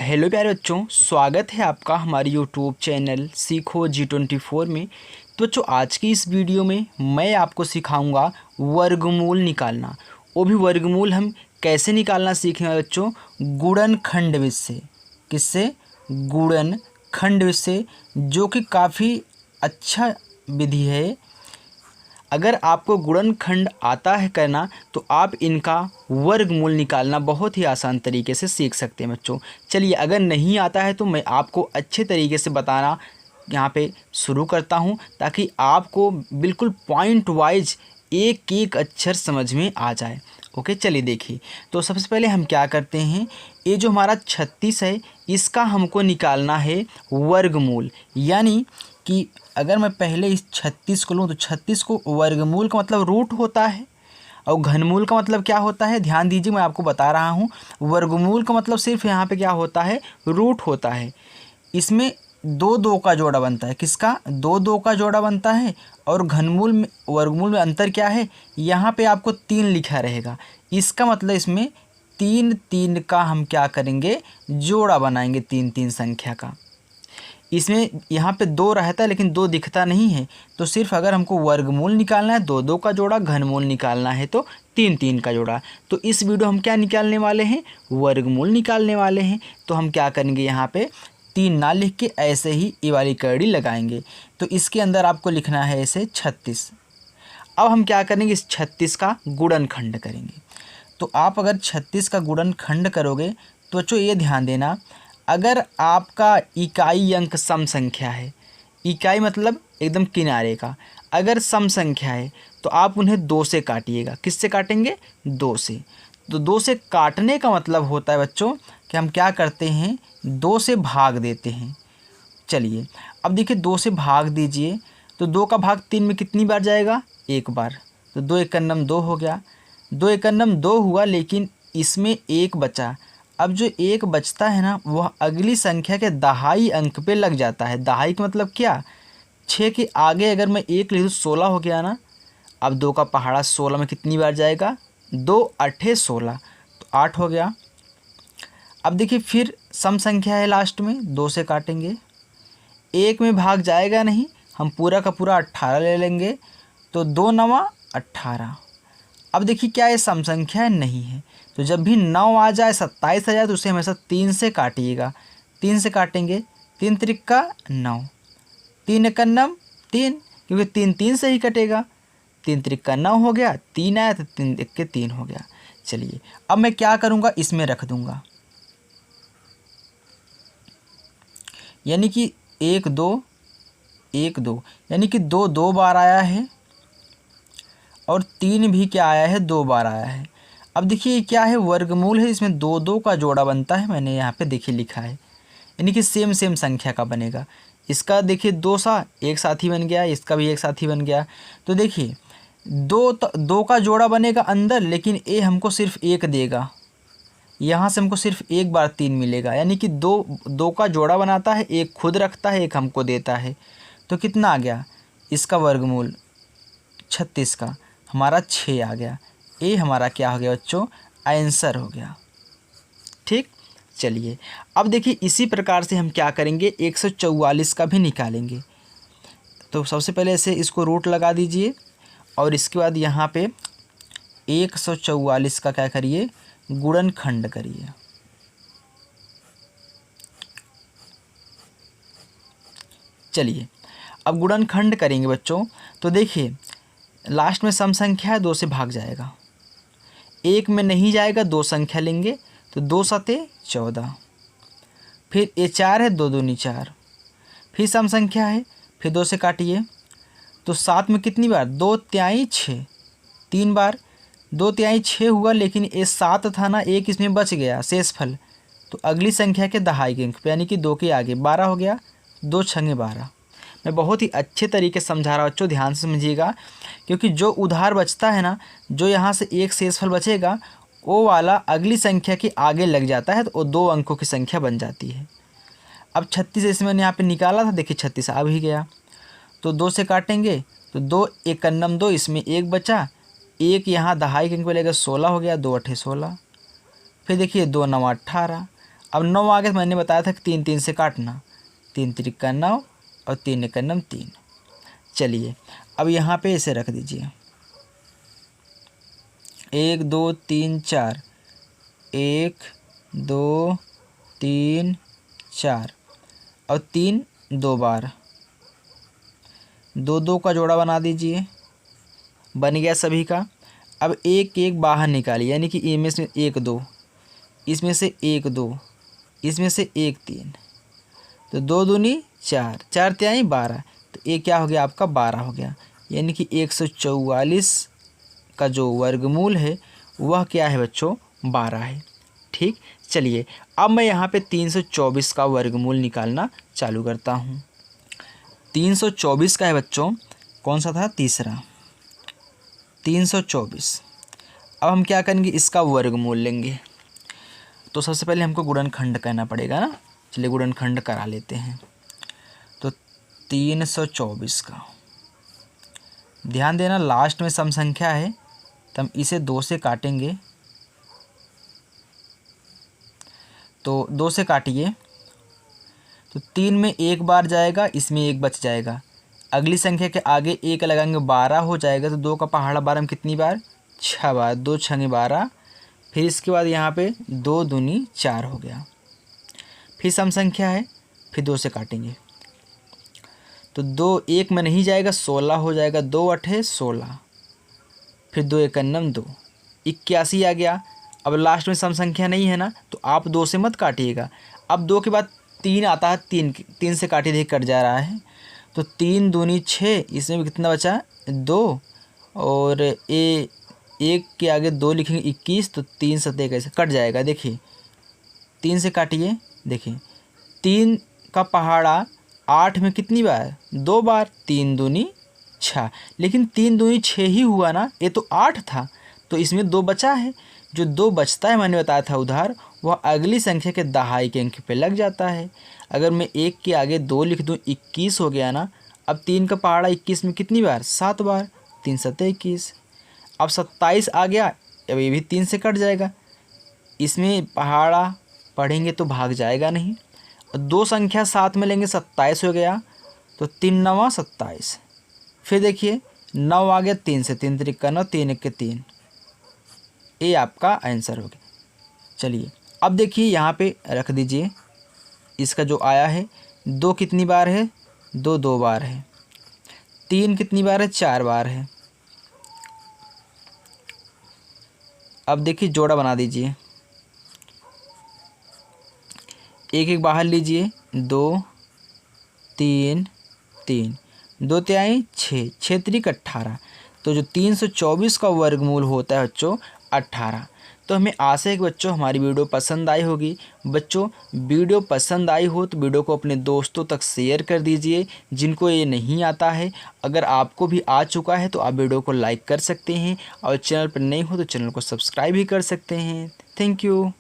Hello प्यारे बच्चों, स्वागत है आपका हमारे यूट्यूब चैनल सीखो G24 में। तो बच्चों, आज की इस वीडियो में मैं आपको सिखाऊंगा वर्गमूल निकालना। वो भी वर्गमूल हम कैसे निकालना सीखेंगे बच्चों, गुणनखंड से। किससे? गुणनखंड से, जो कि काफ़ी अच्छा विधि है। अगर आपको गुणनखंड आता है करना तो आप इनका वर्गमूल निकालना बहुत ही आसान तरीके से सीख सकते हैं बच्चों। चलिए, अगर नहीं आता है तो मैं आपको अच्छे तरीके से बताना यहाँ पे शुरू करता हूँ, ताकि आपको बिल्कुल पॉइंट वाइज एक एक अक्षर समझ में आ जाए। ओके, चलिए देखिए। तो सबसे पहले हम क्या करते हैं, ये जो हमारा 36 है इसका हमको निकालना है वर्गमूल। यानी कि अगर मैं पहले इस 36 को लूँ तो 36 को वर्गमूल का मतलब रूट होता है, और घनमूल का मतलब क्या होता है, ध्यान दीजिए मैं आपको बता रहा हूँ। वर्गमूल का मतलब सिर्फ यहाँ पे क्या होता है, रूट होता है। इसमें दो दो का जोड़ा बनता है। किसका? दो दो का जोड़ा बनता है। और घनमूल में, वर्गमूल में अंतर क्या है, यहाँ पे आपको 3 लिखा रहेगा। इसका मतलब इसमें 3 3 का हम क्या करेंगे, जोड़ा बनाएंगे, 3 3 संख्या का। इसमें यहाँ पे 2 रहता है लेकिन 2 दिखता नहीं है। तो सिर्फ अगर हमको वर्गमूल निकालना है 2 2 का जोड़ा, घनमूल निकालना है तो 3 3 का जोड़ा। तो इस वीडियो हम क्या निकालने वाले हैं, वर्गमूल निकालने वाले हैं। तो हम क्या करेंगे, यहाँ पे 3 ना लिख के ऐसे ही ये वाली कड़ी लगाएंगे। तो इसके अंदर आपको लिखना है ऐसे 36। अब हम क्या करेंगे, इस 36 का गुणनखंड करेंगे। तो आप अगर 36 का गुणनखंड करोगे तो बच्चों ये ध्यान देना, अगर आपका इकाई अंक सम संख्या है, इकाई मतलब एकदम किनारे का, अगर सम संख्या है तो आप उन्हें 2 से काटिएगा। किससे काटेंगे? 2 से। तो 2 से काटने का मतलब होता है बच्चों कि हम क्या करते हैं, 2 से भाग देते हैं। चलिए, अब देखिए 2 से भाग दीजिए तो 2 का भाग 3 में कितनी बार जाएगा, 1 बार। तो 2 एकन्नम 2 हो गया, 2 एकन्नम 2 हुआ, लेकिन इसमें 1 बचा। अब जो 1 बचता है ना, वह अगली संख्या के दहाई अंक पे लग जाता है। दहाई का मतलब क्या, 6 के आगे अगर मैं 1 लिख दूँ 16 हो गया ना। अब 2 का पहाड़ा 16 में कितनी बार जाएगा, 2 अट्ठे 16, तो 8 हो गया। अब देखिए फिर सम संख्या है लास्ट में, 2 से काटेंगे, 1 में भाग जाएगा नहीं, हम पूरा का पूरा 18 ले लेंगे। तो 2 नवा 18। अब देखिए क्या ये सम संख्या नहीं है, तो जब भी 9 आ जाए, 27 आ जाए, तो उसे हमेशा 3 से काटिएगा। 3 से काटेंगे, 3 त्रिक्का 9, 3 एकन्नम 3, क्योंकि 3 3 से ही कटेगा। 3 त्रिक्का 9 हो गया, 3 आया तो 3 इक्के 3 हो गया। चलिए, अब मैं क्या करूँगा, इसमें रख दूँगा, यानी कि 1 2 1 2, यानी कि 2 2 बार आया है, और 3 भी क्या आया है, 2 बार आया है। अब देखिए क्या है, वर्गमूल है, इसमें 2 2 का जोड़ा बनता है। मैंने यहाँ पे देखिए लिखा है, यानी कि सेम सेम संख्या का बनेगा। इसका देखिए 2 सा एक साथ ही बन गया, इसका भी एक साथ ही बन गया। तो देखिए 2 का जोड़ा बनेगा अंदर, लेकिन ए हमको सिर्फ 1 देगा। यहाँ से हमको सिर्फ 1 बार 3 मिलेगा, यानी कि 2 का जोड़ा बनाता है, 1 खुद रखता है, 1 हमको देता है। तो कितना आ गया, इसका वर्गमूल 36 का हमारा 6 आ गया। ये हमारा क्या हो गया बच्चों, आंसर हो गया। ठीक, चलिए अब देखिए इसी प्रकार से हम क्या करेंगे, 144 का भी निकालेंगे। तो सबसे पहले ऐसे इसको रूट लगा दीजिए, और इसके बाद यहाँ पे 144 का क्या करिए, गुणनखंड करिए। चलिए, अब गुणनखंड करेंगे बच्चों, तो देखिए लास्ट में सम संख्या है, 2 से भाग जाएगा, 1 में नहीं जाएगा, 2 संख्या लेंगे, तो 2 सते 14, फिर ये 4 है, 2 दूनी 4, फिर सम संख्या है, फिर 2 से काटिए। तो 7 में कितनी बार, 2 तिहाई 6, 3 बार, 2 तिहाई 6 हुआ, लेकिन ये 7 था ना, 1 इसमें बच गया शेषफल। तो अगली संख्या के दहाई के अंक पे, यानी कि 2 के आगे 12 हो गया, 2 छंगे 12। मैं बहुत ही अच्छे तरीके से समझा रहा हूँ बच्चों, ध्यान से समझिएगा, क्योंकि जो उधार बचता है ना, जो यहाँ से एक शेषफल बचेगा, वो वाला अगली संख्या के आगे लग जाता है, तो वो 2 अंकों की संख्या बन जाती है। अब 36 इसमें मैंने यहाँ पे निकाला था, देखिए 36 आ भी गया। तो 2 से काटेंगे, तो 2 एकन्नम 2, इसमें 1 बचा, 1 यहाँ दहाई के अंक पे लेकर 16 हो गया, 2 अट्ठे 16, फिर देखिए 2 नवा 18। अब 9 आ गया तो मैंने बताया था कि 3 3 से काटना, 3 त्रिका 9 और 3 एक 3। चलिए अब यहाँ पे इसे रख दीजिए, 1 2 3 4, 1 2 3 4 और 3 2 बार, 2 2 का जोड़ा बना दीजिए, बन गया सभी का। अब एक एक बाहर निकालिए, यानी कि इनमें से 1 2, इसमें से 1 2, इसमें से 1 3, तो 2 दूनी 4, 4 त्याई 12, तो ये क्या हो गया आपका 12 हो गया। यानी कि 144 का जो वर्गमूल है वह क्या है बच्चों 12 है। ठीक, चलिए अब मैं यहाँ पे 324 का वर्गमूल निकालना चालू करता हूँ। 324 का है बच्चों, कौन सा था, तीसरा, 324। अब हम क्या करेंगे, इसका वर्गमूल लेंगे। तो सबसे पहले हमको गुणनखंड करना पड़ेगा ना, चलिए गुणनखंड करा लेते हैं। तो 324 का, ध्यान देना लास्ट में सम संख्या है तो हम इसे 2 से काटेंगे, तो 2 से काटिए तो 3 में 1 बार जाएगा, इसमें 1 बच जाएगा, अगली संख्या के आगे 1 लगाएंगे 12 हो जाएगा, तो 2 का पहाड़ा 12 में कितनी बार, 6 बार, 2 छंगे 12। फिर इसके बाद यहाँ पे 2 दूनी 4 हो गया, फिर सम संख्या है, फिर 2 से काटेंगे तो 2 1 में नहीं जाएगा, 16 हो जाएगा, 2 8 16, फिर 2 1 2, 81 आ गया। अब लास्ट में सम संख्या नहीं है ना, तो आप 2 से मत काटिएगा। अब 2 के बाद 3 आता है, 3 से काटिए, देखिए कट जा रहा है, तो 3 दूनी 6, इसमें भी कितना बचा 2, और ए 1 के आगे 2 लिखेंगे 21, तो 3 7 कैसे कट जाएगा, देखिए 3 से काटिए, देखिए 3 का पहाड़ा 8 में कितनी बार, 2 बार, 3 दूनी 6, लेकिन 3 दूनी 6 ही हुआ ना, ये तो 8 था, तो इसमें 2 बचा है। जो 2 बचता है मैंने बताया था उधार, वह अगली संख्या के दहाई के अंक पे लग जाता है। अगर मैं 1 के आगे 2 लिख दूँ, 21 हो गया ना। अब 3 का पहाड़ा 21 में कितनी बार, 7 बार, 3 7 21। अब 27 आ गया, अब ये भी 3 से कट जाएगा, इसमें पहाड़ा पढ़ेंगे तो भाग जाएगा नहीं। 2 संख्या साथ में लेंगे, 27 हो गया, तो 3 9 27। फिर देखिए 9 आ गया, 3 से 3 त्रिका 9, 3 1 3, ये आपका आंसर हो गया। चलिए अब देखिए यहाँ पे रख दीजिए, इसका जो आया है 2 कितनी बार है, 2 2 बार है, 3 कितनी बार है, 4 बार है। अब देखिए जोड़ा बना दीजिए, 1 1 बाहर लीजिए, 2 3 3, 2 त्याई 6, 6 त्रिक 18, तो जो 324 का वर्गमूल होता है बच्चों 18। तो हमें आशा है कि बच्चों हमारी वीडियो पसंद आई होगी। बच्चों वीडियो पसंद आई हो तो वीडियो को अपने दोस्तों तक शेयर कर दीजिए जिनको ये नहीं आता है। अगर आपको भी आ चुका है तो आप वीडियो को लाइक कर सकते हैं और चैनल पर नए हो तो चैनल को सब्सक्राइब भी कर सकते हैं। Thank you.